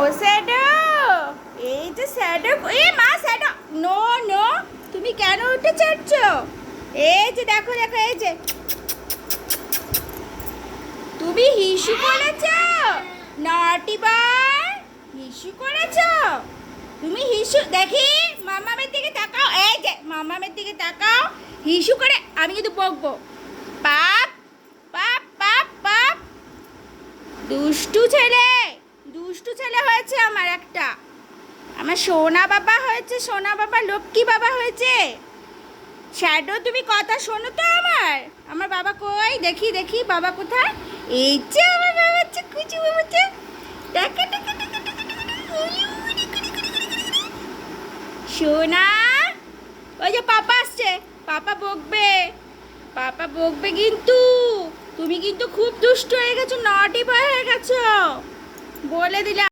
ও shadow, এই যে shadow, এ মা স্যাডো, নো নো, তুমি কেন উঠে চড়ছো? এই যে দেখো দেখো, এই যে তুমি হিসু করেছো, নটি বয়, হিসু করেছো তুমি। হিসু দেখি, মামামের দিকে তাকাও, এই যে মামামের দিকে তাকাও, হিসু করে আমি কিন্তু বকবো। পাপ পাপ পাপ পাপ, দুষ্টু ছেলে, দুষ্টু ছেলে হয়েছে আমার একটা, আমার সোনা বাবা হয়েছে, সোনা বাবা, লক্ষ্মী বাবা হয়েছে। শ্যাডো তুমি কথা শোনো তো আমার, আমার বাবা কই, দেখি দেখি বাবা কোথায়। এই যে আমার বাবা হচ্ছে, কুচু বাবা হচ্ছে, দেখে দেখে দেখে দেখে সোনা। ওই যে পাপা আসছে, পাপা বকবে, পাপা বকবে কিন্তু। তুমি কিন্তু খুব দুষ্ট হয়ে গেছো, নটি বয় হয়ে গেছো, বলে দিলাম।